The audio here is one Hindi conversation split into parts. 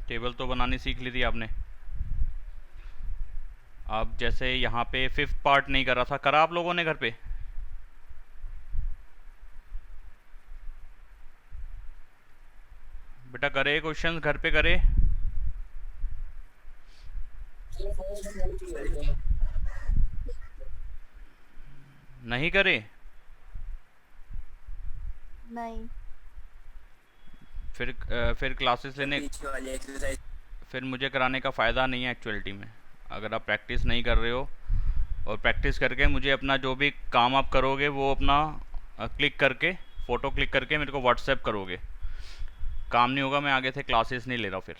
टेबल तो बनानी सीख ली थी आपने। अब जैसे यहाँ पे फिफ्थ पार्ट नहीं करा था, करा आप लोगों ने घर पे? बेटा करे क्वेश्चंस घर पे करे? नहीं करे? नहीं। फिर क्लासेस लेने, पीछे वाली एक्सरसाइज। फिर मुझे कराने का फ़ायदा नहीं है एक्चुअलिटी में। अगर आप प्रैक्टिस नहीं कर रहे हो, और प्रैक्टिस करके मुझे अपना जो भी काम आप करोगे वो अपना क्लिक करके, फ़ोटो क्लिक करके मेरे को व्हाट्सएप करोगे। काम नहीं होगा, मैं आगे से क्लासेस नहीं ले रहा फिर,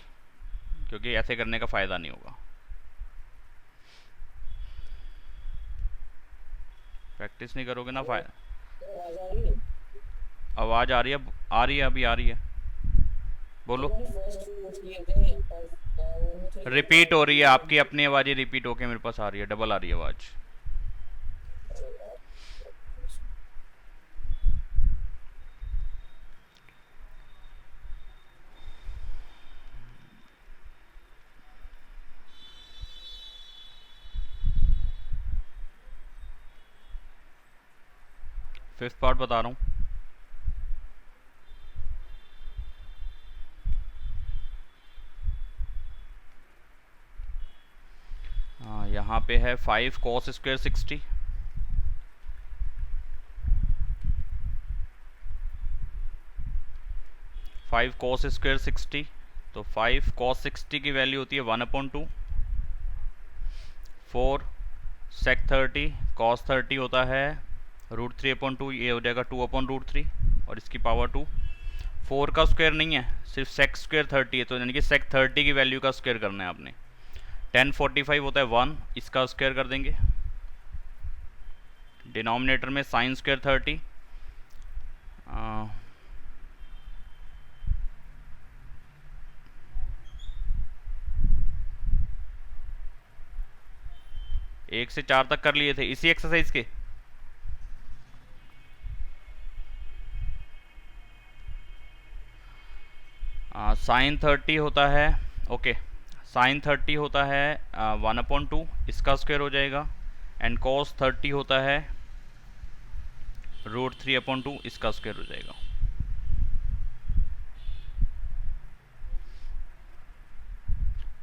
क्योंकि ऐसे करने का फ़ायदा नहीं होगा। प्रैक्टिस नहीं करोगे ना फायदा। आवाज़ आ रही है? आ रही है, अभी आ रही है, बोलो। रिपीट हो रही है आपकी अपनी आवाज़ ही, रिपीट होके मेरे पास आ रही है, डबल आ रही है आवाज़। फिफ्थ पार्ट बता रहा हूँ। हाँ, यहाँ पे है 5 cos square 60, five cos square 60। तो 5 cos 60 की वैल्यू होती है 1/2। 4 sec 30 cos 30 होता है √3/2, ये हो जाएगा 2/√3, और इसकी पावर 2। 4 का स्क्वायर नहीं है, सिर्फ sec स्क्वायर 30 है, तो यानी कि sec 30 की वैल्यू का स्क्वायर करना है आपने। 1045 होता है 1, इसका स्क्वायर कर देंगे। डिनोमिनेटर में साइन स्क्वायर 30, एक से 4 तक कर लिए थे इसी एक्सरसाइज के। साइन 30 होता है, ओके, साइन 30 होता है 1/2, इसका स्क्वायर हो जाएगा। एंड कॉस 30 होता है √3/2, इसका स्क्वायर हो जाएगा।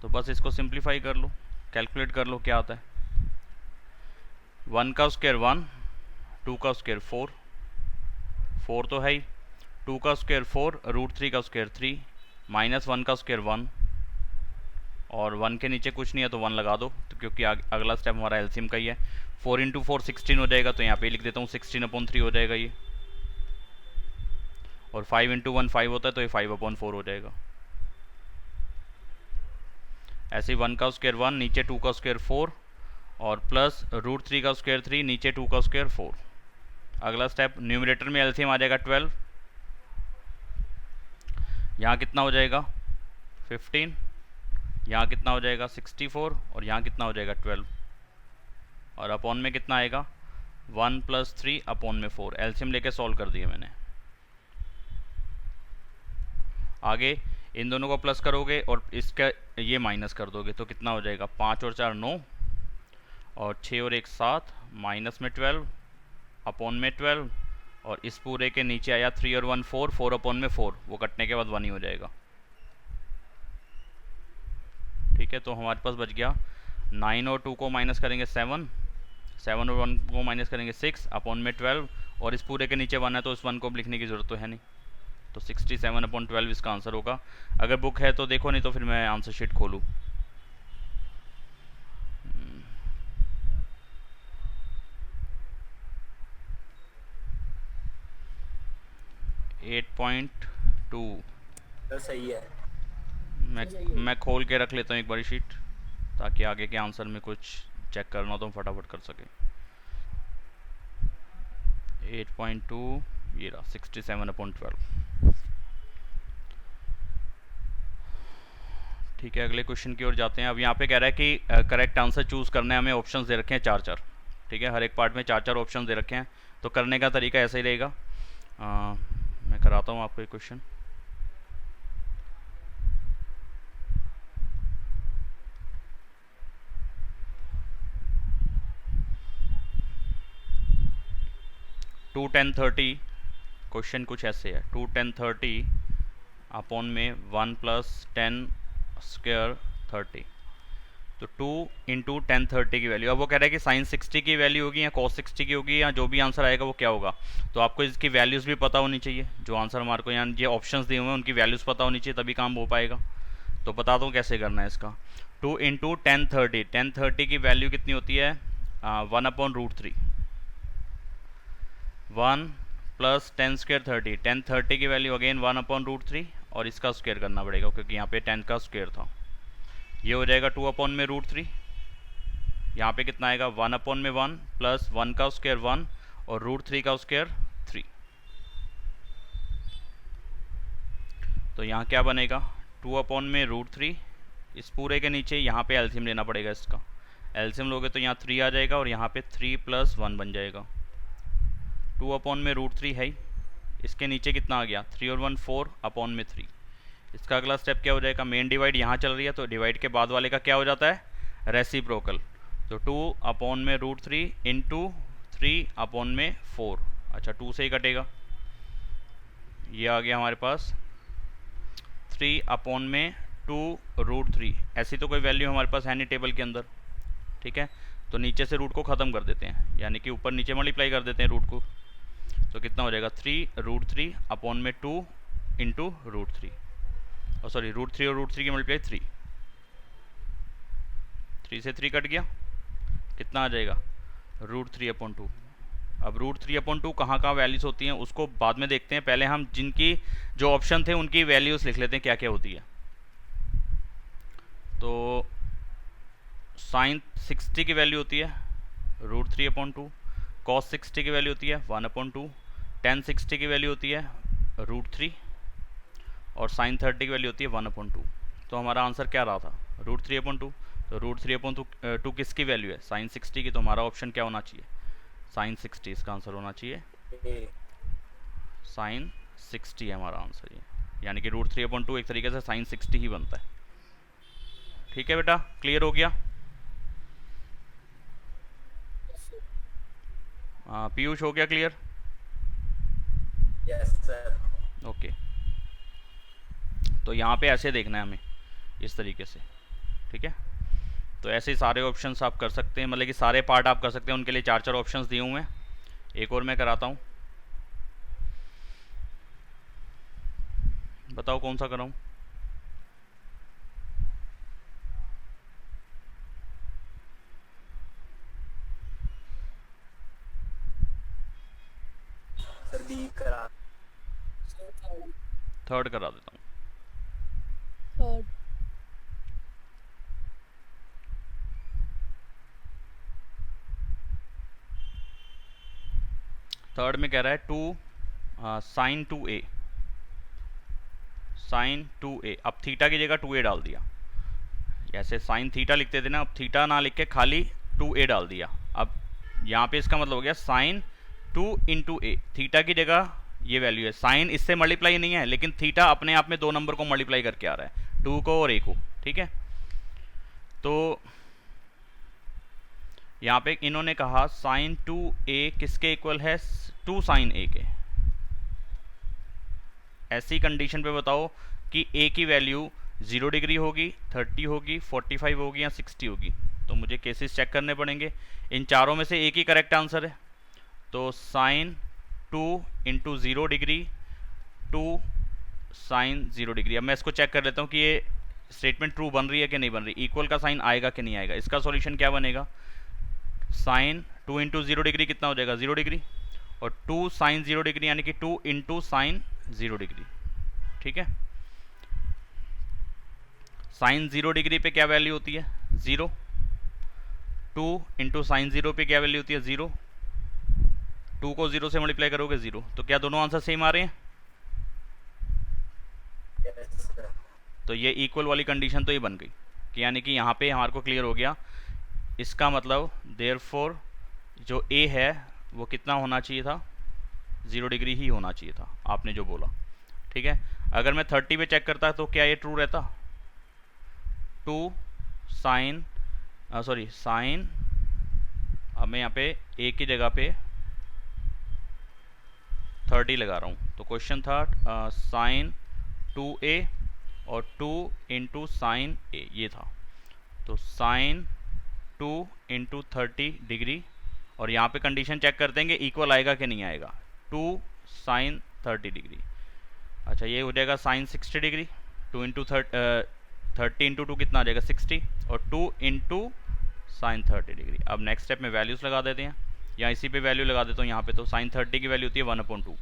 तो बस इसको सिंप्लीफाई कर लो, कैलकुलेट कर लो क्या आता है। 1 का स्क्वायर 1, 2 का स्क्वायर 4, 4 तो है ही, 2 का स्क्वायर 4, √3 का स्क्वायर 3, -1 का स्क्वायर 1, और 1 के नीचे कुछ नहीं है तो 1 लगा दो, तो क्योंकि अगला स्टेप हमारा एलसीएम का ही है। 4 × 4 16 हो जाएगा, तो यहाँ पे लिख देता हूँ 16/3 हो जाएगा ये। और 5 × 1 5 होता है, तो ये 5/4 हो जाएगा। ऐसे ही 1 का स्क्वायर 1, नीचे 2 का स्क्वायर 4, और प्लस √3 का स्क्वायर 3, नीचे 2 का स्क्वायर 4। अगला स्टेप, न्यूमरेटर में एलसीएम आ जाएगा 12, यहाँ कितना हो जाएगा 15, यहाँ कितना हो जाएगा 64, और यहाँ कितना हो जाएगा 12, और अपॉन में कितना आएगा 1 + 3/4। एलसीएम लेके सॉल्व कर दिया मैंने। आगे इन दोनों को प्लस करोगे और इसका ये माइनस कर दोगे, तो कितना हो जाएगा 5 और 4 9, और 6 और 1 7, माइनस में 12, अपॉन में 12, और इस पूरे के नीचे आया 3 और 1 4, 4/4, वो कटने के बाद 1 ही हो जाएगा। ठीक है, तो हमारे पास बच गया 9 और 2 को माइनस करेंगे 7, 7 और 1 को माइनस करेंगे 6, अपॉन में 12, और इस पूरे के नीचे 1 है तो इस 1 को लिखने की ज़रूरत तो है नहीं, तो 67/12 इसका आंसर होगा। अगर बुक है तो देखो, नहीं तो फिर मैं आंसर शीट खोलूँ। 8.2 तो सही है। मैं खोल के रख लेता हूँ एक बारी शीट, ताकि आगे के आंसर में कुछ चेक करना हो तो हम फटाफट कर सकें। 8.2 ये रहा 67/12। ठीक है, अगले क्वेश्चन की ओर जाते हैं। अब यहाँ पे कह रहा है कि करेक्ट आंसर चूज़ करना है, हमें ऑप्शंस दे रखे हैं 4-4। ठीक है, हर एक पार्ट में 4-4 ऑप्शन दे रखे हैं, तो करने का तरीका ऐसा ही रहेगा। मैं कराता हूँ आपको एक क्वेश्चन। 2 10 30, क्वेश्चन कुछ ऐसे है, 2 10 30 अपॉन में 1 प्लस 10 स्क्वायर 30, तो 2 इंटू 10 30 की वैल्यू। अब वो कह रहा है कि साइन 60 की वैल्यू होगी या कॉस 60 की होगी, या जो भी आंसर आएगा वो क्या होगा। तो आपको इसकी वैल्यूज़ भी पता होनी चाहिए, जो आंसर हमारे को यहाँ ये ऑप्शंस दिए हुए हैं उनकी वैल्यूज़ पता होनी चाहिए, तभी काम हो पाएगा। तो बता दूँ कैसे करना है इसका। 2 इंटू 10 30, 10 30 की वैल्यू कितनी होती है, 1/√3, 1 प्लस 10 स्क्वायर 30, 10 30 की वैल्यू अगेन 1/√3, और इसका स्क्वायर करना पड़ेगा क्योंकि यहाँ पे 10 का स्क्वायर था। ये हो जाएगा 2/√3, यहाँ पे कितना आएगा 1/1 प्लस 1 का स्क्वायर 1 और √3 का स्क्वायर 3। तो यहाँ क्या बनेगा 2/√3, इस पूरे के नीचे यहाँ पे एलसीएम लेना पड़ेगा इसका। एलसीएम लोगे तो यहाँ 3 आ जाएगा और यहाँ पे 3 + 1 बन जाएगा। 2/√3 है ही, इसके नीचे कितना आ गया 3 और 1 4/3। इसका अगला स्टेप क्या हो जाएगा, मेन डिवाइड यहाँ चल रही है तो डिवाइड के बाद वाले का क्या हो जाता है, रेसिप्रोकल। तो 2/√3 इंटू 3/4, अच्छा 2 से ही कटेगा, ये आ गया हमारे पास 3/2√3। ऐसी तो कोई वैल्यू हमारे पास है नहीं टेबल के अंदर, ठीक है। तो नीचे से रूट को ख़त्म कर देते हैं, यानी कि ऊपर नीचे मल्टीप्लाई कर देते हैं रूट को। तो कितना हो जाएगा 3√3/2 इंटू √3, और सॉरी √3 और √3 की मल्टीप्लाई 3 से 3 कट गया, कितना आ जाएगा √3/2। अब √3/2 कहाँ कहाँ वैल्यूज़ होती हैं उसको बाद में देखते हैं, पहले हम जिनकी जो ऑप्शन थे उनकी वैल्यूज़ लिख लेते हैं क्या क्या होती है। तो साइन 60 की वैल्यू होती है √3/2, कॉस 60 की वैल्यू होती है 1/2, tan 60 की वैल्यू होती है √3, और साइन 30 की वैल्यू होती है 1/2। तो हमारा आंसर क्या रहा था √3/2। तो √3/2 किसकी वैल्यू है, साइन 60 की। तो हमारा ऑप्शन क्या होना चाहिए, साइन 60 इसका आंसर होना चाहिए, साइन 60 है हमारा आंसर ये, यानी कि √3/2 एक तरीके से साइन 60 ही बनता है। ठीक है बेटा, क्लियर हो गया। पीयूष हो गया क्लियर? Yes sir. ओके, तो यहाँ पे ऐसे देखना है हमें इस तरीके से, ठीक है। तो ऐसे ही सारे ऑप्शंस आप कर सकते हैं, मतलब कि सारे पार्ट आप कर सकते हैं, उनके लिए 4 4 ऑप्शंस दिए हुए हैं। एक और मैं कराता हूँ, बताओ कौन सा कराऊँ। सर बी करा। थर्ड करा देता हूँ। थर्ड। थर्ड में कह रहा है 2 साइन 2a, साइन 2a। अब थीटा की जगह 2a डाल दिया, जैसे साइन थीटा लिखते थे ना, अब थीटा ना लिख के खाली 2a डाल दिया। अब यहाँ पे इसका मतलब हो गया साइन 2 इंटू a, थीटा की जगह ये वैल्यू है, साइन इससे मल्टीप्लाई नहीं है लेकिन थीटा अपने आप में 2 नंबर को मल्टीप्लाई करके आ रहा है, 2 को और a को, ठीक है। तो यहाँ पे इन्होंने कहा साइन 2a किसके इक्वल है, 2 साइन a के। ऐसी कंडीशन पे बताओ कि a की वैल्यू 0 डिग्री होगी, 30 होगी, 45 होगी या 60 होगी। तो मुझे केसेस चेक करने पड़ेंगे, इन चारों में से एक ही करेक्ट आंसर है। तो sine 2 into 0 degree 2 sine 0 degree. अब मैं इसको चेक कर लेता हूँ कि ये स्टेटमेंट ट्रू बन रही है कि नहीं बन रही, इक्वल का साइन आएगा कि नहीं आएगा। इसका सॉल्यूशन क्या बनेगा, साइन 2 इंटू 0 डिग्री कितना हो जाएगा 0 डिग्री, और 2 साइन 0 डिग्री यानी कि 2 इंटू साइन 0 डिग्री, ठीक है। साइन 0 डिग्री पे क्या वैल्यू होती है 0, 2 इंटू साइन 0 पे क्या वैल्यू होती है 0, 2 को 0 से मल्टीप्लाई करोगे 0। तो क्या दोनों आंसर सेम आ रहे हैं? Yes sir. तो ये इक्वल वाली कंडीशन तो ये बन गई कि यानी कि यहाँ पे हमारे को क्लियर हो गया। इसका मतलब देयरफॉर जो a है वो कितना होना चाहिए था, 0 डिग्री ही होना चाहिए था, आपने जो बोला, ठीक है। अगर मैं 30 पे चेक करता तो क्या ये ट्रू रहता, 2 साइन सॉरी साइन, अब मैं यहाँ पे a की जगह पे 30 लगा रहा हूँ। तो क्वेश्चन था साइन 2a और 2 इंटू साइन a, ये था। तो साइन 2 इंटू 30 डिग्री, और यहाँ पे कंडीशन चेक कर देंगे इक्वल आएगा कि नहीं आएगा। 2 साइन 30 डिग्री, अच्छा ये हो जाएगा साइन 60 डिग्री। 2 इंटू 30 इंटू 2 कितना आ जाएगा 60, और 2 इंटू साइन 30 डिग्री। अब नेक्स्ट स्टेप में वैल्यूज़ लगा देते हैं, या इसी पे वैल्यू लगा देता हूँ यहाँ पे। तो साइन 30 की वैल्यू होती है 1/2,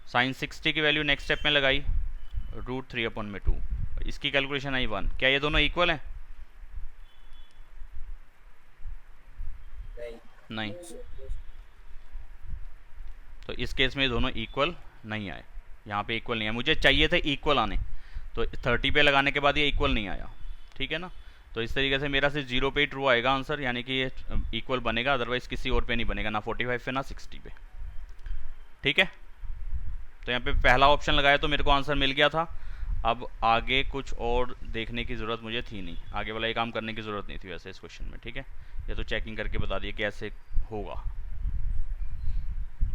साइन 60 की वैल्यू नेक्स्ट स्टेप में लगाई √3/2, इसकी कैलकुलेशन आई 1। क्या ये दोनों इक्वल हैं? नहीं, तो इस केस में ये दोनों इक्वल नहीं आए, यहाँ पे इक्वल नहीं है। मुझे चाहिए थे इक्वल आने, तो 30 पे लगाने के बाद ये इक्वल नहीं आया, ठीक है ना। तो इस तरीके से मेरा सिर्फ 0 पे ही ट्रू आएगा आंसर, यानी कि ये इक्वल बनेगा, अदरवाइज किसी और पे नहीं बनेगा, ना 45 पे ना 60 पे, ठीक है। तो यहाँ पे पहला ऑप्शन लगाया तो मेरे को आंसर मिल गया था। अब आगे कुछ और देखने की ज़रूरत मुझे थी नहीं, आगे वाला ये काम करने की ज़रूरत नहीं थी वैसे इस क्वेश्चन में, ठीक है। ये तो चेकिंग करके बता दिए कैसे होगा।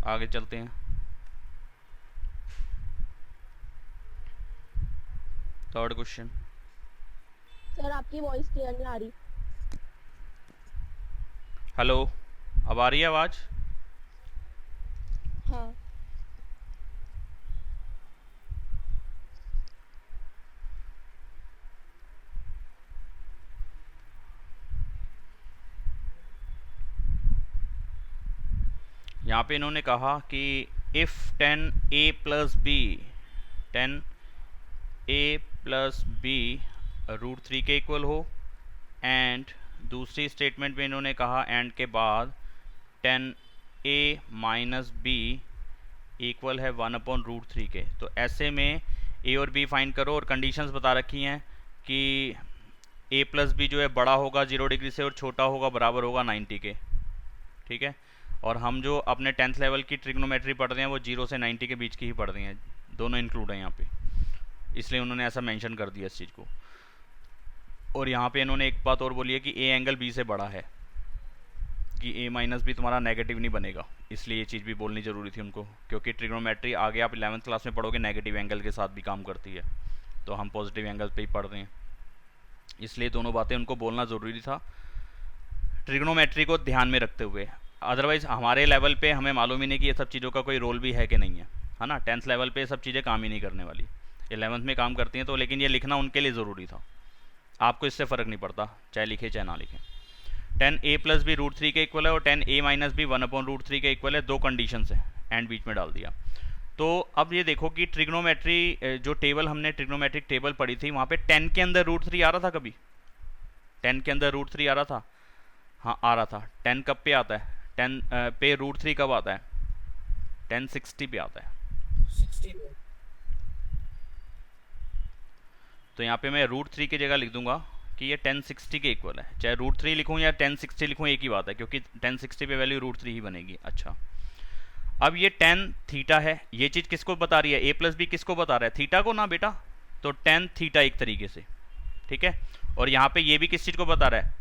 आगे चलते हैं। Third question. सर आपकी वॉइस क्लियर नहीं आ रही। हेलो, अब आ रही है आवाज़? हाँ। यहाँ पे इन्होंने कहा कि if 10a plus B 10a plus B √3 के इक्वल हो, एंड दूसरी स्टेटमेंट में इन्होंने कहा एंड के बाद 10a माइनस बी इक्वल है 1/√3 के। तो ऐसे में a और b फाइंड करो, और कंडीशंस बता रखी हैं कि a प्लस बी जो है बड़ा होगा 0 डिग्री से और छोटा होगा बराबर होगा 90 के, ठीक है। और हम जो अपने 10th लेवल की ट्रिग्नोमेट्री पढ़ रहे हैं वो 0 से 90 के बीच की ही पढ़ रहे हैं, दोनों इंक्लूड हैं यहाँ पे, इसलिए उन्होंने ऐसा मेंशन कर दिया इस चीज़ को। और यहाँ पे इन्होंने एक बात और बोली है कि a एंगल b से बड़ा है, कि a माइनस बी तुम्हारा नेगेटिव नहीं बनेगा, इसलिए ये चीज़ भी बोलनी ज़रूरी थी उनको, क्योंकि ट्रिग्नोमेट्री आगे आप 11th क्लास में पढ़ोगे नेगेटिव एंगल के साथ भी काम करती है, तो हम पॉजिटिव एंगल पे ही पढ़ रहे हैं, इसलिए दोनों बातें उनको बोलना ज़रूरी था ट्रिग्नोमेट्री को ध्यान में रखते हुए। अदरवाइज़ हमारे लेवल पे हमें मालूम ही नहीं कि ये सब चीज़ों का कोई रोल भी है कि नहीं है ना। 10th लेवल पे सब चीज़ें काम ही नहीं करने वाली, 11th में काम करती हैं, तो लेकिन ये लिखना उनके लिए ज़रूरी था। आपको इससे फ़र्क नहीं पड़ता चाहे लिखे चाहे ना लिखें। 10a प्लस बी √3 के इक्वल है और 10a माइनस बी 1/√3 के इक्वल है, दो कंडीशंस हैं, एंड बीच में डाल दिया। तो अब ये देखो कि ट्रिग्नोमेट्री जो टेबल हमने ट्रिग्नोमेट्रिक टेबल पढ़ी थी वहाँ पे 10 के अंदर √3 आ रहा था कभी? 10 के अंदर √3 आ रहा था? हाँ आ रहा था। 10 कब पे आता है? 10 पे √3 कब आता है? 10 60 पे आता है। 60 में। तो यहाँ पे मैं √3 की जगह लिख दूंगा कि ये 10 60 के इक्वल है, चाहे √3 लिखूँ या 10 60 लिखूँ एक ही बात है, क्योंकि 10 60 पे वैल्यू √3 ही बनेगी। अच्छा, अब ये 10 थीटा है, ये चीज़ किसको बता रही है? a प्लस बी किसको बता रहा है? थीटा को ना बेटा, तो 10 थीटा एक तरीके से, ठीक है। और यहाँ पे ये भी किस चीज़ को बता रहा है?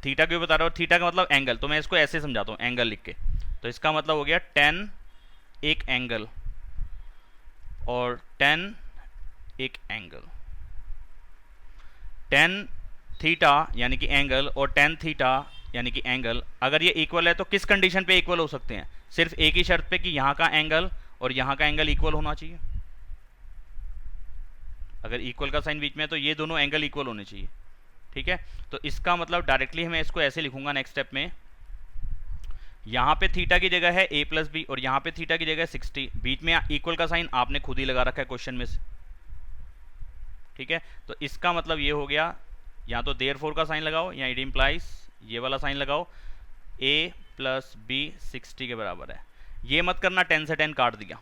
थीटा क्यों बता रहा है? और थीटा का मतलब एंगल, तो मैं इसको ऐसे समझाता हूँ एंगल लिख के। तो इसका मतलब हो गया 10 एक एंगल और 10 एक एंगल, 10 थीटा यानी कि एंगल और 10 थीटा यानी कि एंगल। अगर ये इक्वल है तो किस कंडीशन पे इक्वल हो सकते हैं? सिर्फ एक ही शर्त पे कि यहाँ का एंगल और यहाँ का एंगल इक्वल होना चाहिए। अगर इक्वल का साइन बीच में है तो ये दोनों एंगल इक्वल होने चाहिए, ठीक है। तो इसका मतलब डायरेक्टली मैं इसको ऐसे लिखूंगा नेक्स्ट स्टेप में, यहाँ पे थीटा की जगह है a प्लस बी और यहाँ पे थीटा की जगह 60, बीच में इक्वल का साइन आपने खुद ही लगा रखा है क्वेश्चन में से, ठीक है। तो इसका मतलब ये हो गया, या तो देयरफॉर का साइन लगाओ या इट इंप्लाइज ये वाला साइन लगाओ, a प्लस बी 60 के बराबर है। ये मत करना 10 से 10 काट दिया,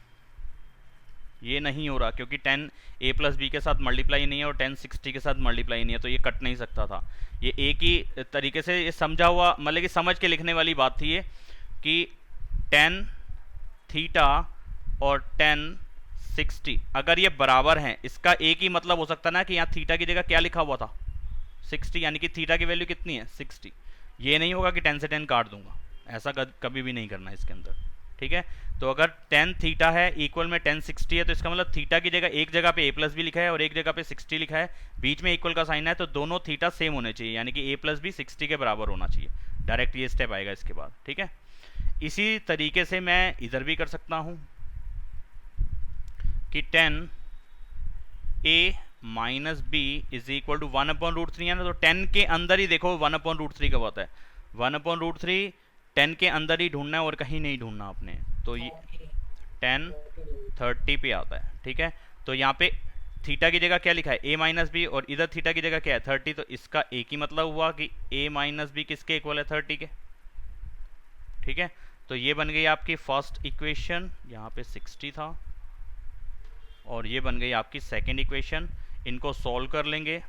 ये नहीं हो रहा, क्योंकि 10 a प्लस बी के साथ मल्टीप्लाई नहीं है और 10 60 के साथ मल्टीप्लाई नहीं है, तो ये कट नहीं सकता था। ये एक ही तरीके से ये समझा हुआ, मतलब कि समझ के लिखने वाली बात थी ये, कि 10 थीटा और 10 60 अगर ये बराबर हैं, इसका एक ही मतलब हो सकता ना कि यहाँ थीटा की जगह क्या लिखा हुआ था? 60, यानी कि थीटा की वैल्यू कितनी है? 60। ये नहीं होगा कि 10 से 10 काट दूंगा, ऐसा कभी भी नहीं करना इसके अंदर, ठीक है। तो अगर टेन थीटा है इक्वल में टेन 60 है, तो इसका मतलब थीटा की जगह एक जगह पे ए प्लस बी लिखा है और एक जगह पे 60 लिखा है, बीच में इक्वल का साइन है, तो दोनों थीटा सेम होने चाहिए, यानी कि ए प्लस बी 60 के बराबर होना चाहिए। डायरेक्ट ये स्टेप आएगा इसके बाद, ठीक है। इसी तरीके से मैं इधर भी कर सकता हूं कि 10 A minus B is equal to 1/√3 है ना, तो 10 के अंदर ही देखो 1/√3 कब आता है, 1/√3 10 के अंदर ही ढूंढना है और कहीं नहीं ढूंढना आपने, तो ये 10 30 पे आता है, ठीक है। तो यहाँ पे थीटा की जगह क्या लिखा है, a माइनस बी, और इधर थीटा की जगह क्या है 30, तो इसका एक ही मतलब हुआ कि a माइनस बी किसके इक्वल है 30 के, ठीक है। तो ये बन गई आपकी फर्स्ट इक्वेशन, यहाँ पे 60 था, और ये बन गई आपकी सेकेंड इक्वेशन। इनको सॉल्व कर लेंगे,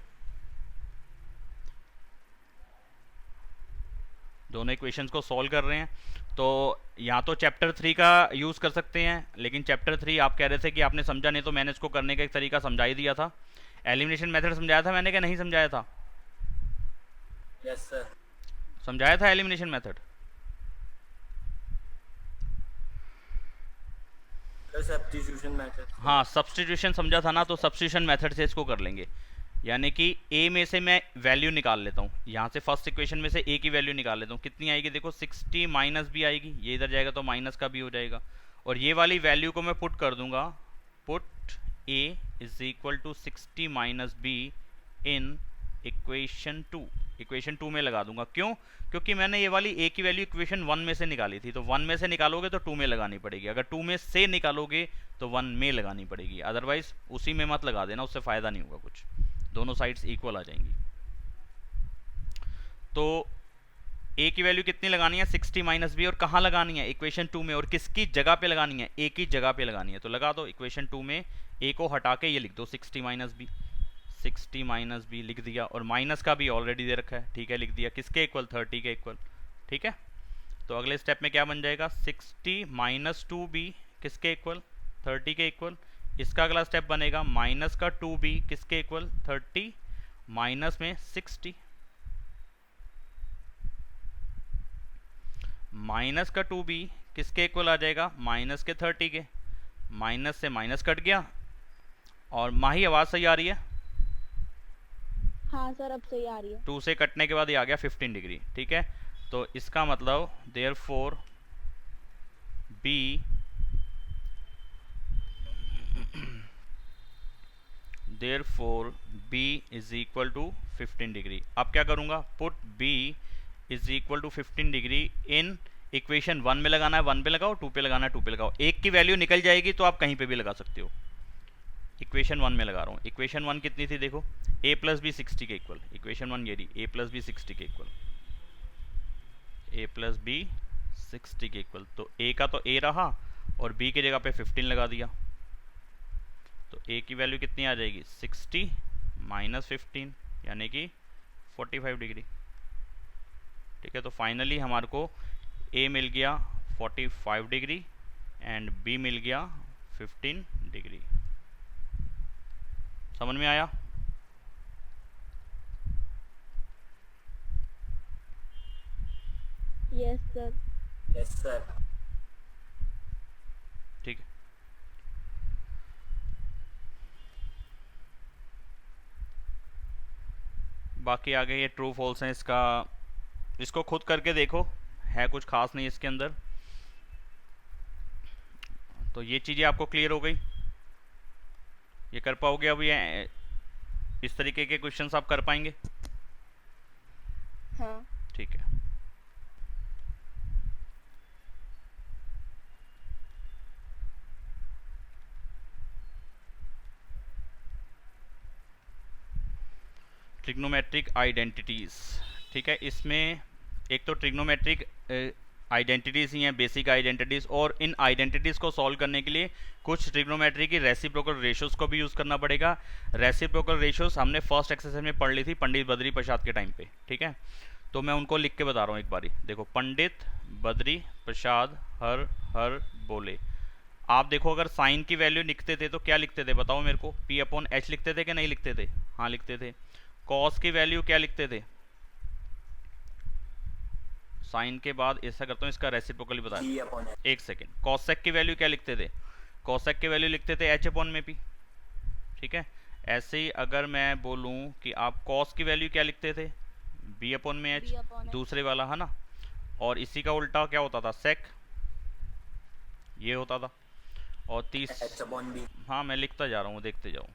दोनों इक्वेशंस को सॉल्व कर रहे हैं। तो यहाँ तो चैप्टर 3 का यूज़ कर सकते हैं, लेकिन चैप्टर 3 आप कह रहे थे कि आपने समझा नहीं, तो मैंने इसको करने का एक तरीका समझा ही दिया था। एलिमिनेशन मेथड समझाया था मैंने, क्या नहीं समझाया था? Yes sir. समझाया था एलिमिनेशन मेथड। Substitution method. हाँ, सब्स्टिट्यूशन समझा था ना, तो सब्स्टिट्यूशन मेथड से इसको कर लेंगे। यानी कि a में से मैं वैल्यू निकाल लेता हूँ, यहाँ से फर्स्ट इक्वेशन में से a की वैल्यू निकाल लेता हूँ, कितनी आएगी देखो 60 माइनस b आएगी, ये इधर जाएगा तो माइनस का b हो जाएगा, और ये वाली वैल्यू को मैं पुट कर दूंगा, put a is equal to 60 minus b in equation 2, equation 2 में लगा दूंगा। क्यों? क्योंकि मैंने ये वाली a की वैल्यू इक्वेशन 1 में से निकाली थी, तो 1 में से निकालोगे तो 2 में लगानी पड़ेगी, अगर 2 में से निकालोगे तो 1 में लगानी पड़ेगी, अदरवाइज उसी में मत लगा देना, उससे फ़ायदा नहीं होगा कुछ, दोनों साइड्स इक्वल आ जाएंगी। तो a की वैल्यू कितनी लगानी है 60 माइनस बी, और कहाँ लगानी है इक्वेशन 2 में, और किसकी जगह पे लगानी है, a की जगह पे लगानी है। तो लगा दो इक्वेशन 2 में, a को हटा के ये लिख दो 60 माइनस बी, 60 माइनस बी लिख दिया, और माइनस का भी ऑलरेडी दे रखा है, ठीक है, लिख दिया, किसके इक्वल 30 के इक्वल, ठीक है। तो अगले स्टेप में क्या बन जाएगा 60 माइनस 2b किसके इक्वल 30 के इक्वल। इसका अगला स्टेप बनेगा माइनस का 2b किसके इक्वल 30 माइनस में 60, माइनस का 2b किसके इक्वल आ जाएगा माइनस के 30 के, माइनस से माइनस कट गया, और माही आवाज़ सही आ रही है? हाँ सर अब सही आ रही है। 2 से कटने के बाद ये आ गया 15 डिग्री, ठीक है। तो इसका मतलब therefore b therefore b is equal to 15 degree. अब क्या करूंगा, put b is equal to 15 degree in equation 1 में लगाना है 1 पे लगाओ, 2 पे लगाना है 2 पे लगाओ, एक की वैल्यू निकल जाएगी तो आप कहीं पे भी लगा सकते हो। इक्वेशन 1 में लगा रहा हूँ, इक्वेशन 1 कितनी थी देखो, a प्लस बी 60 के इक्वल, इक्वेशन 1 ये रही, a प्लस बी 60 के इक्वल, a प्लस बी 60 के इक्वल। तो a का तो a रहा और b की जगह पे 15 लगा दिया, तो a की वैल्यू कितनी आ जाएगी 60 माइनस 15 यानी कि 45 डिग्री, ठीक है। तो फाइनली हमारे को a मिल गया 45 डिग्री एंड b मिल गया 15 डिग्री। समझ में आया? Yes sir. Yes sir. ठीक है, बाकी आगे ये ट्रू फॉल्स हैं, इसको खुद करके देखो, है कुछ खास नहीं इसके अंदर। तो ये चीज़ें आपको क्लियर हो गई, ये कर पाओगे अब, ये इस तरीके के क्वेश्चंस आप कर पाएंगे? हाँ ठीक है। ट्रिग्नोमेट्रिक आइडेंटिटीज़, ठीक है। इसमें एक तो ट्रिग्नोमेट्रिक आइडेंटिटीज़ ही हैं, बेसिक आइडेंटिटीज़, और इन आइडेंटिटीज़ को सॉल्व करने के लिए कुछ ट्रिग्नोमेट्री की रेसिप्रोकल रेशियोज़ को भी यूज़ करना पड़ेगा। रेसिप्रोकल रेशियोज़ हमने फर्स्ट एक्सरसाइज में पढ़ ली थी पंडित बद्री प्रसाद के टाइम पे, ठीक है। तो मैं उनको लिख के बता रहा हूँ एक बारी, देखो पंडित बद्री प्रसाद हर हर बोले। आप देखो अगर साइन की वैल्यू लिखते थे तो क्या लिखते थे बताओ मेरे को, p/h लिखते थे कि नहीं लिखते थे? हाँ लिखते थे। कॉस की वैल्यू क्या लिखते थे? साइन के बाद ऐसा करता हूँ, इसका रेसिप्रोकल बता। B upon H. एक सेकेंड, कॉसेक की वैल्यू क्या लिखते थे? कॉसेक की वैल्यू लिखते थे एच अपॉन में पी, ठीक है। ऐसे ही अगर मैं बोलूँ कि आप कॉस की वैल्यू क्या लिखते थे? बी अपॉन में एच, दूसरे वाला है ना। और इसी का उल्टा क्या होता था? सेक, ये होता था। और H upon B. हाँ मैं लिखता जा रहा हूँ, देखते जाओ।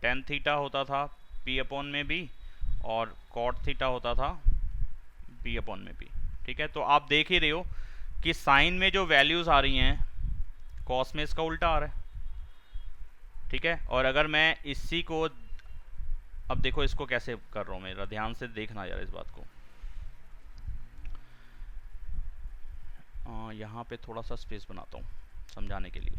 टेन थीटा होता था पी अपॉन में बी, और कॉट थीटा होता था बी अपॉन में पी, ठीक है। तो आप देख ही रहे हो कि साइन में जो वैल्यूज आ रही हैं, कॉस में इसका उल्टा आ रहा है, ठीक है। और अगर मैं इसी को, अब देखो इसको कैसे कर रहा हूँ, मेरा ध्यान से देखना यार इस बात को। यहाँ पे थोड़ा सा स्पेस बनाता हूँ समझाने के लिए।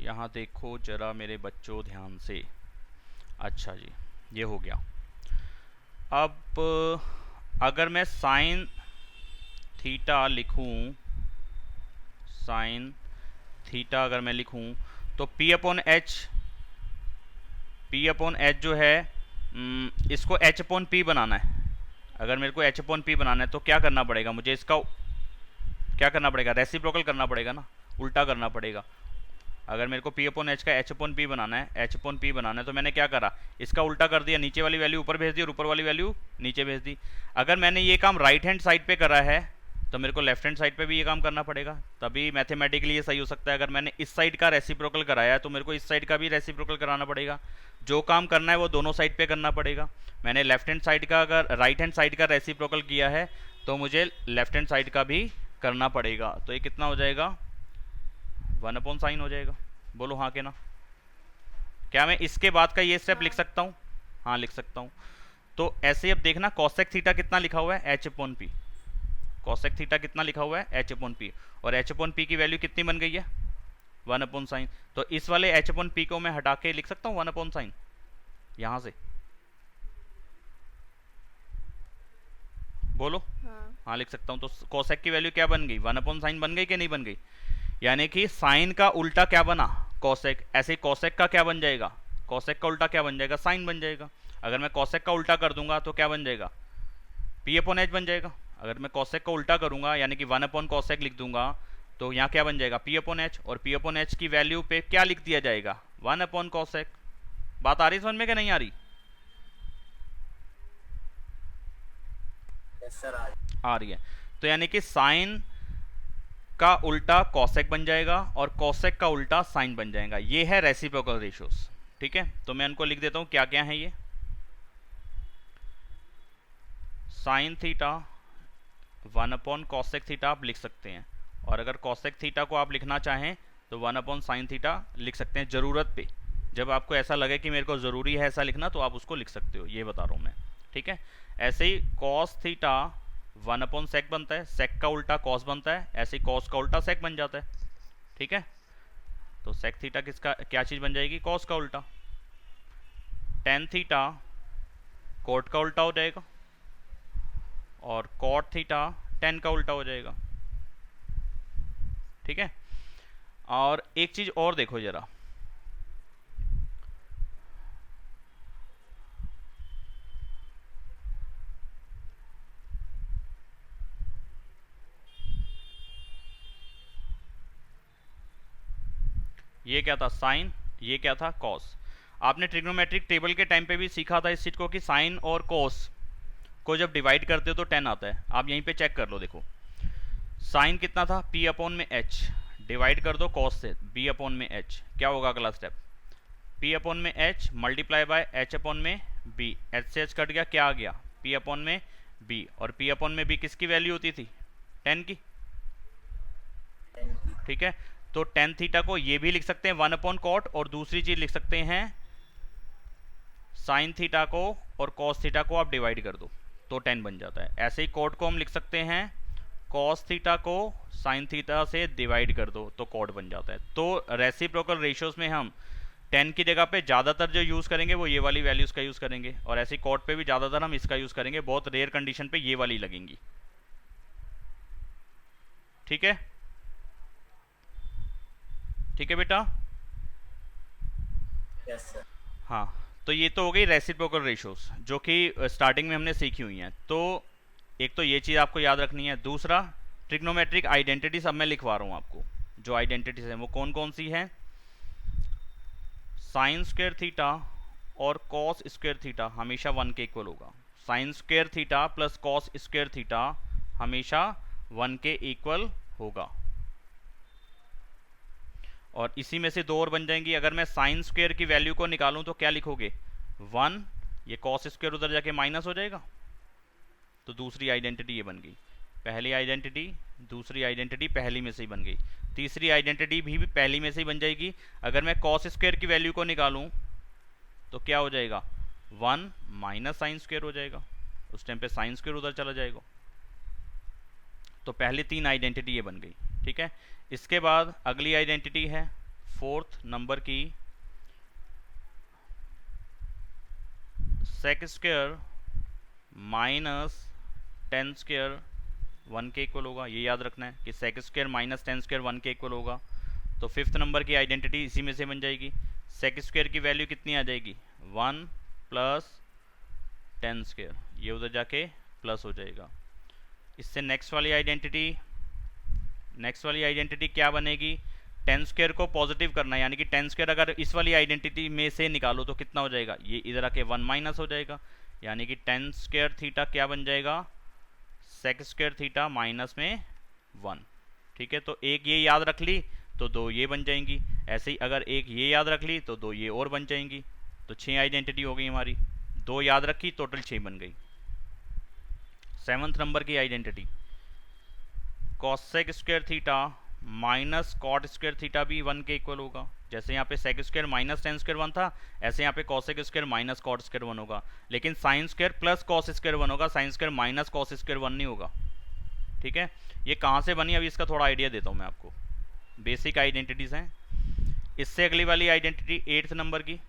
यहाँ देखो जरा मेरे बच्चों ध्यान से। अच्छा जी, ये हो गया। अब अगर मैं साइन थीटा लिखूं, साइन थीटा अगर मैं लिखूं, तो P upon H, P upon H जो है, इसको एच अपॉन पी बनाना है। अगर मेरे को एच अपॉन पी बनाना है तो क्या करना पड़ेगा मुझे? इसका क्या करना पड़ेगा? रेसिप्रोकल करना पड़ेगा ना, उल्टा करना पड़ेगा। अगर मेरे को पी अपॉन एच का एच अपॉन पी बनाना है, एच अपॉन पी बनाना है, तो मैंने क्या करा? इसका उल्टा कर दिया, नीचे वाली वैल्यू ऊपर भेज दी और ऊपर वाली वैल्यू नीचे भेज दी। अगर मैंने ये काम राइट हैंड साइड पे करा है तो मेरे को लेफ्ट हैंड साइड पे भी ये काम करना पड़ेगा, तभी मैथमेटिकली ये सही हो सकता है। अगर मैंने इस साइड का रेसिप्रोकल कराया है तो मेरे को इस साइड का भी रेसिप्रोकल कराना पड़ेगा। जो काम करना है वो दोनों साइड पे करना पड़ेगा। मैंने लेफ्ट हैंड साइड का, अगर राइट हैंड साइड का रेसिप्रोकल किया है तो मुझे लेफ्ट हैंड साइड का भी करना पड़ेगा। तो ये कितना हो जाएगा? 1 अपॉन साइन हो जाएगा। बोलो हाँ के ना? क्या मैं इसके बाद का ये स्टेप लिख सकता हूँ? हाँ लिख सकता हूँ। तो ऐसे ही अब देखना, कॉसेक थीटा कितना लिखा हुआ है? H upon P. Cosec theta कितना लिखा हुआ है? H upon P. और एच अपॉन पी की वैल्यू कितनी बन गई है? 1 अपॉन साइन। तो इस वाले एच अपॉन पी को मैं हटा के लिख सकता हूँ 1 अपॉन साइन यहां से। बोलो हाँ लिख सकता हूँ। तो कॉसेक की वैल्यू क्या बन गई? 1 अपॉन साइन बन गई कि नहीं बन गई? यानी कि साइन का उल्टा क्या बना? कॉसेक। ऐसे ही कॉसेक का क्या बन जाएगा? कॉसेक का उल्टा क्या बन जाएगा? साइन बन जाएगा। अगर मैं कॉसेक का उल्टा कर दूंगा तो क्या बन जाएगा? पी अपॉन एच बन जाएगा। अगर मैं कॉसेक का उल्टा करूंगा यानी कि 1 अपॉन कॉसेक लिख दूंगा तो यहाँ क्या बन जाएगा? P upon H. और पी अपॉन एच की वैल्यू पे क्या लिख दिया जाएगा? 1 अपॉन कॉसेक। बात आ रही समझ में कि नहीं आ रही? Yes sir. आ रही है। तो यानी कि साइन का उल्टा कॉसेक बन जाएगा और कॉसेक का उल्टा साइन बन जाएगा। ये है रेसिप्रोकल रेशियोज, ठीक है। तो मैं उनको लिख देता हूं क्या क्या है ये। Sine theta 1 upon cosec theta आप लिख सकते हैं, और अगर कॉसेक थीटा को आप लिखना चाहें तो 1 अपॉन साइन थीटा लिख सकते हैं ज़रूरत पे। जब आपको ऐसा लगे कि मेरे को ज़रूरी है ऐसा लिखना तो आप उसको लिख सकते हो, ये बता रहा हूँ मैं, ठीक है। ऐसे ही कॉस थीटा 1 अपॉन सेक बनता है, सेक का उल्टा कॉस बनता है, ऐसे ही कॉस का उल्टा सेक बन जाता है, ठीक है। तो सेक थीटा किसका क्या चीज़ बन जाएगी? कॉस का उल्टा। टेन थीटा कोट का उल्टा हो जाएगा, और कॉट थीटा टेन का उल्टा हो जाएगा, ठीक है। और एक चीज और देखो जरा, ये क्या था? साइन। ये क्या था? कॉस। आपने ट्रिग्नोमेट्रिक टेबल के टाइम पे भी सीखा था इस चीज को कि साइन और कॉस को जब डिवाइड करते हो तो 10 आता है। आप यहीं पे चेक कर लो, देखो साइन कितना था? पी अपॉन में एच, डिवाइड कर दो कॉस से, बी अपॉन में एच। क्या होगा अगला स्टेप? पी अपॉन में H multiply by H upon में बी। एच से एच कट गया, क्या आ गया? पी अपॉन में बी। और पी अपॉन में बी किसकी वैल्यू होती थी? 10 की, ठीक है। तो टेन थीटा को ये भी लिख सकते हैं 1 अपॉन कॉट, और दूसरी चीज लिख सकते हैं साइन थीटा को और कॉस थीटा को आप डिवाइड कर दो तो 10 बन जाता है। ऐसे ही कॉट को हम लिख सकते हैं कॉस थीटा को साइन थीटा से डिवाइड कर दो तो कॉट बन जाता है। तो रेसिप्रोकल रेशियोज में हम 10 की जगह पे ज़्यादातर जो यूज़ करेंगे वो ये वाली वैल्यूज़ का यूज़ करेंगे, और ऐसे ही कॉट पे भी ज़्यादातर हम इसका यूज़ करेंगे। बहुत रेयर कंडीशन पे ये वाली लगेंगी, ठीक है। ठीक है बेटा। Yes, sir. हाँ, तो ये तो हो गई रेसिप्रोकल रेशियोज जो कि स्टार्टिंग में हमने सीखी हुई हैं। तो एक तो ये चीज़ आपको याद रखनी है। दूसरा, ट्रिग्नोमेट्रिक आइडेंटिटीज अब मैं लिखवा रहा हूँ आपको। जो आइडेंटिटीज हैं वो कौन कौन सी हैं? साइन स्क्वायर थीटा और कॉस स्क्वायर थीटा हमेशा 1 के इक्वल होगा। Sine square theta plus cos square theta हमेशा 1 के इक्वल होगा। और इसी में से दो और बन जाएंगी। अगर मैं साइन स्क्वायर की वैल्यू को निकालूं तो क्या लिखोगे? 1, ये कॉस स्क्वायर उधर जाके माइनस हो जाएगा। तो दूसरी आइडेंटिटी ये बन गई। पहली आइडेंटिटी, दूसरी आइडेंटिटी पहली में से ही बन गई। तीसरी आइडेंटिटी भी पहली में से ही बन जाएगी। अगर मैं कॉस स्क्वायर की वैल्यू को निकालूं तो क्या हो जाएगा? 1 माइनस साइन स्क्वायर हो जाएगा। उस टाइम पे साइन स्क्वायर उधर चला जाएगा। तो पहली 3 आइडेंटिटी ये बन गई। ठीक है। इसके बाद अगली आइडेंटिटी है 4th नंबर की, sec square minus tan square 1 के इक्वल होगा। ये याद रखना है कि sec square minus tan square 1 के इक्वल होगा। तो 5th नंबर की आइडेंटिटी इसी में से बन जाएगी। सेक स्क्वायर की वैल्यू कितनी आ जाएगी? 1 प्लस टेन स्क्वायर, ये उधर जाके प्लस हो जाएगा। इससे नेक्स्ट वाली आइडेंटिटी क्या बनेगी? टेन स्क्वायर को पॉजिटिव करना है, यानी कि टेन स्क्वायर अगर इस वाली आइडेंटिटी में से निकालो तो कितना हो जाएगा? ये इधर आके 1 माइनस हो जाएगा, यानी कि टेन स्क्वायर थीटा क्या बन जाएगा? सेक स्क्वायर थीटा माइनस में 1। ठीक है। तो एक ये याद रख ली तो दो ये बन जाएंगी। ऐसे ही अगर एक ये याद रख ली तो दो ये और बन जाएंगी। तो 6 आइडेंटिटी हो गई हमारी। 2 याद रखी, टोटल 6 बन गई। 7th नंबर की identity cosec square theta minus cot square theta भी 1 के इक्वल होगा। जैसे यहाँ पे sec square minus tan square 1 था, ऐसे यहाँ पे cosec square minus cot square 1 होगा। लेकिन sine square plus cos square 1 होगा, sine square minus cos square 1 नहीं होगा। ठीक है। ये कहाँ से बनी अभी इसका थोड़ा आइडिया देता हूँ मैं आपको। बेसिक आइडेंटिटीज़ हैं। इससे अगली वाली आइडेंटिटी 8th नंबर की,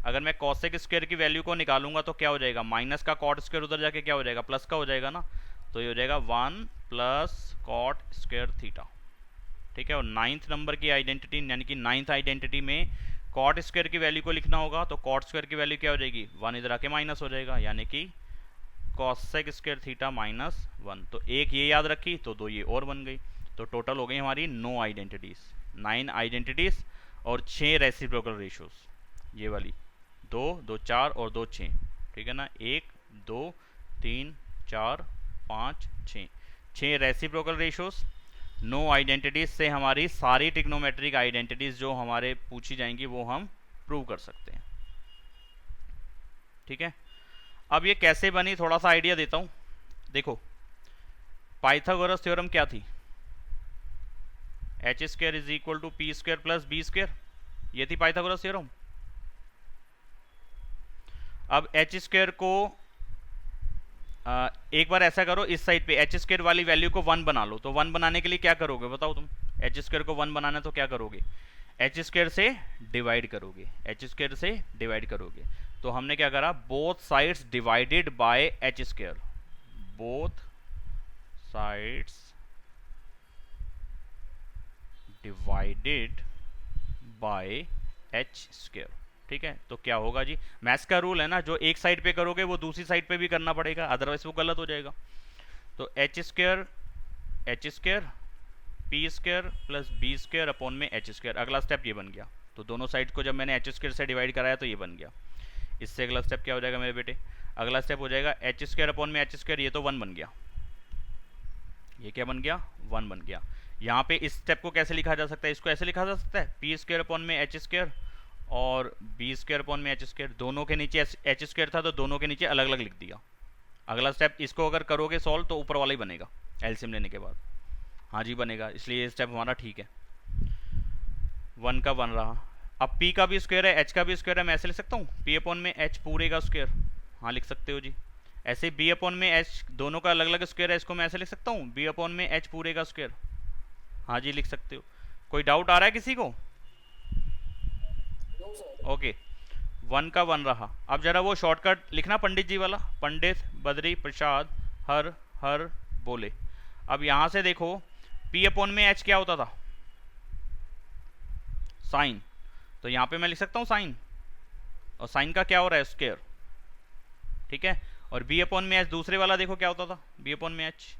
अगर मैं कॉसेक स्क्वायर की वैल्यू को निकालूंगा तो क्या हो जाएगा? माइनस का कॉट स्क्वायर उधर जाके क्या हो जाएगा? प्लस का हो जाएगा ना। तो ये हो जाएगा 1 प्लस कॉट स्क्वायर थीटा। ठीक है। और 9th नंबर की आइडेंटिटी, यानी कि 9th आइडेंटिटी में कॉट स्क्वायर की वैल्यू को लिखना होगा। तो कॉट स्क्वायर की वैल्यू क्या हो जाएगी? 1 इधर आके माइनस हो जाएगा, यानी कि कॉसेक स्क्वायर थीटा माइनस 1। तो एक ये याद रखी तो दो ये और बन गई। तो टोटल हो गई हमारी 9 आइडेंटिटीज़, 9 आइडेंटिटीज़ और 6 रेसिप्रोकल रेशियोज। ये वाली 2, 2, 4 और 2, 6। ठीक है ना। 1, 2, 3, 4, 5, 6 रेसिप्रोकल रेशियोज। 9 आइडेंटिटीज से हमारी सारी ट्रिग्नोमेट्रिक आइडेंटिटीज जो हमारे पूछी जाएंगी वो हम प्रूव कर सकते हैं। ठीक है। अब ये कैसे बनी थोड़ा सा आइडिया देता हूं। देखो, पाइथागोरस थ्योरम क्या थी? H square is equal to P square plus B square, ये थी पाइथागोरस थ्योरम। अब एच स्क्वायर को एक बार ऐसा करो, इस साइड पे एच स्क्वायर वाली वैल्यू को 1 बना लो। तो 1 बनाने के लिए क्या करोगे बताओ तुम? एच स्क्वायर को 1 बनाना तो क्या करोगे? एच स्क्वायर से डिवाइड करोगे, एच स्क्वायर से डिवाइड करोगे। तो हमने क्या करा? Both sides divided by H square, both sides divided by H square. ठीक है। तो क्या होगा जी? मैथ्स का रूल है ना, जो एक साइड पे करोगे वो दूसरी साइड पे भी करना पड़ेगा, अदरवाइज वो गलत हो जाएगा। तो H square P square plus B square upon में एच स्क्वायर। अगला स्टेप ये बन गया। तो दोनों साइड को जब मैंने एच स्क्वायर से डिवाइड कराया तो ये बन गया। इससे अगला स्टेप क्या हो जाएगा मेरे बेटे? अगला स्टेप हो जाएगा एच स्क्वायर अपॉन में एच स्क्वायर। ये तो 1 बन गया, ये क्या बन गया? 1 बन गया। यहाँ पे इस स्टेप को कैसे लिखा जा सकता है? इसको ऐसे लिखा जा सकता है, पी स्क्वायर अपॉन में एच स्क्वायर और बी स्क्वायर अपॉन में एच स्क्वायर। दोनों के नीचे एच स्क्वायर था तो दोनों के नीचे अलग अलग लिख दिया। अगला स्टेप, इसको अगर करोगे सॉल्व तो ऊपर वाला ही बनेगा एलसीएम लेने के बाद। हाँ जी बनेगा, इसलिए ये स्टेप हमारा ठीक है। 1 का 1 रहा। अब p का भी स्क्वायर है, h का भी स्क्वायर है, मैं ऐसे लिख सकता हूँ p अपॉन में h पूरे का स्क्वायर। हाँ लिख सकते हो जी। ऐसे b अपॉन में h दोनों का अलग अलग स्क्वायर है, इसको मैं ऐसे लिख सकता हूँ b अपॉन में h पूरे का स्क्वायर। हाँ जी लिख सकते हो। कोई डाउट आ रहा है किसी को? ओके। 1 का 1 रहा। अब जरा वो शॉर्टकट लिखना पंडित जी वाला, पंडित बद्री प्रसाद हर हर बोले। अब यहाँ से देखो p अपॉन में h क्या होता था? साइन, तो यहाँ पे मैं लिख सकता हूँ साइन, और साइन का क्या हो रहा है स्क्वायर, ठीक है। और बी अपॉन में एच दूसरे वाला देखो क्या होता था, बी अपॉन में एच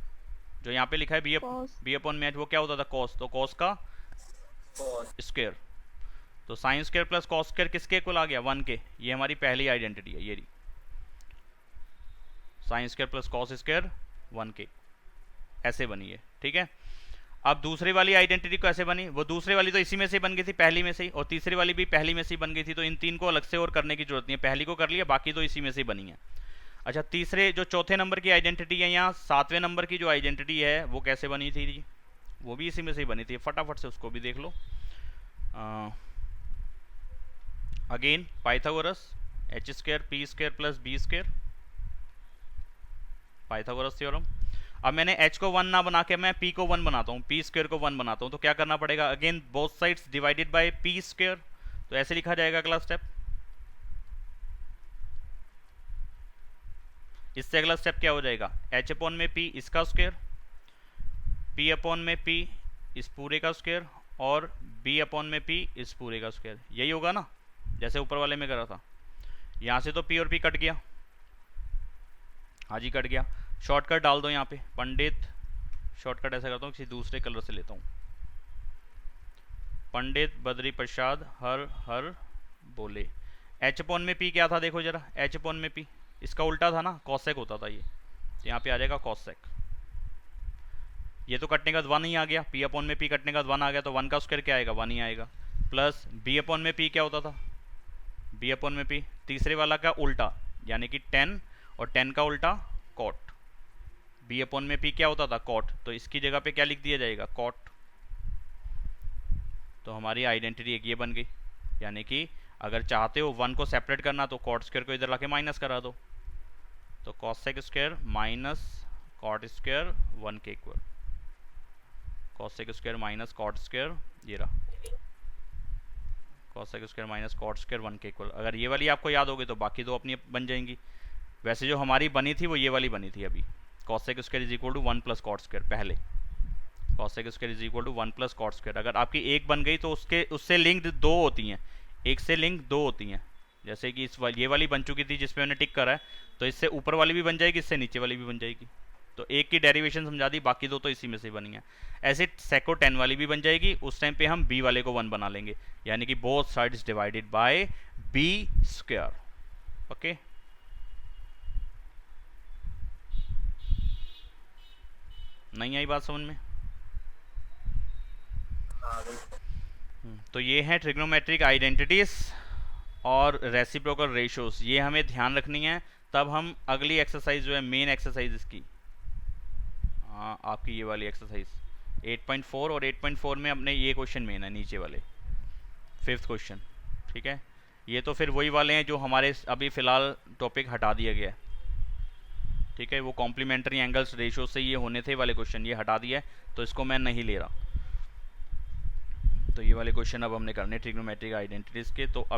जो यहाँ पे लिखा है Cos। बी अपॉन में एच वो क्या होता था कॉस, तो कॉस का cos, स्क्वायर। तो sign square plus cos square किसके इक्वल आ गया 1 के, ये हमारी पहली आइडेंटिटी है, ये sign square plus cos square 1 के, ऐसे बनी है, ठीक है। अब दूसरी वाली आइडेंटिटी को ऐसे बनी, वो दूसरी वाली तो इसी में से बन गई थी पहली में से ही, और तीसरी वाली भी पहली में से ही बन गई थी, तो इन तीन को अलग से और करने की जरूरत नहीं है, पहली को कर लिया, बाकी तो इसी में से ही बनी है। अच्छा, तीसरे जो चौथे नंबर की आइडेंटिटी है, यहाँ 7वें नंबर की जो आइडेंटिटी है वो कैसे बनी थी जी, वो भी इसी में से ही बनी थी, फटाफट से उसको भी देख लो। Again Pythagoras H square P square plus B square, Pythagoras theorem. अब मैंने h को 1 ना बना के मैं p को 1 बनाता हूँ, p स्क्वायर को 1 बनाता हूँ, तो क्या करना पड़ेगा, again both sides divided by p square, तो ऐसे लिखा जाएगा अगला स्टेप। इससे अगला स्टेप क्या हो जाएगा, h अपॉन में p इसका स्क्वायर, p अपॉन में p इस पूरे का स्क्वायर, और b अपॉन में p इस पूरे का स्क्वायर, यही होगा ना जैसे ऊपर वाले में करा था। यहाँ से तो p और p कट गया, हाँ जी कट गया, शॉर्टकट डाल दो यहाँ पे पंडित, शॉर्टकट ऐसा करता हूँ किसी दूसरे कलर से लेता हूँ, पंडित बद्री प्रसाद हर हर बोले। h अपॉन में p क्या था देखो जरा, h अपॉन में p इसका उल्टा था ना, कॉसेक होता था ये, तो यहाँ पे आ जाएगा कॉसेक। ये तो कटने का 1 ही आ गया, p अपॉन में p कटने का 1 आ गया, तो 1 का स्क्वायर क्या आएगा 1 ही आएगा, प्लस b अपॉन में p क्या होता था, b अपॉन में p तीसरे वाला का उल्टा यानी कि 10, और 10 का उल्टा कॉट, b अपॉन में p क्या होता था कॉट, तो इसकी जगह पे क्या लिख दिया जाएगा कॉट। तो हमारी आइडेंटिटी एक ये बन गई, यानी कि अगर चाहते हो 1 को सेपरेट करना तो कॉट स्क्वायर को इधर लाके माइनस करा दो, तो cosec square minus cot square 1 के equal, cosec square minus cot square, ये रहा cosec square minus cot square 1 के इक्वल। अगर ये वाली आपको याद होगी तो बाकी दो अपनी बन जाएंगी। वैसे जो हमारी बनी थी वो ये वाली बनी थी अभी, cosec square is equal to 1 plus cot square, पहले cosec square is equal to 1 plus cot square. अगर आपकी एक बन गई तो उससे लिंक्ड दो होती हैं, एक से लिंक दो होती हैं, जैसे कि ये वाली बन चुकी थी जिसपे मैंने टिक करा है, तो इससे ऊपर वाली भी बन जाएगी, इससे नीचे वाली भी बन जाएगी, तो एक की डेरिवेशन समझा दी, बाकी दो तो इसी में से बनी है। ऐसे सेको 10 वाली भी बन जाएगी, उस टाइम पे हम b वाले को 1 बना लेंगे, यानी कि both sides divided by b square. Okay, नहीं आई बात समझ में? तो ये हैं ट्रिग्नोमेट्रिक आइडेंटिटीज और रेसिप्रोकल रेशियोज, ये हमें ध्यान रखनी है, तब हम अगली एक्सरसाइज जो है मेन एक्सरसाइज इसकी, हाँ आपकी ये वाली एक्सरसाइज 8.4 और 8.4 में अपने ये क्वेश्चन मेन है नीचे वाले 5th क्वेश्चन, ठीक है। ये तो फिर वही वाले हैं जो हमारे अभी फ़िलहाल टॉपिक हटा दिया गया है, ठीक है। वो कॉम्प्लीमेंट्री एंगल्स रेशियो से ये होने थे वाले क्वेश्चन, ये हटा दिया है, तो इसको मैं नहीं ले रहा। तो ये वाले क्वेश्चन अब हमने करने ट्रिग्नोमेट्रिक आइडेंटिटीज़ के। तो अब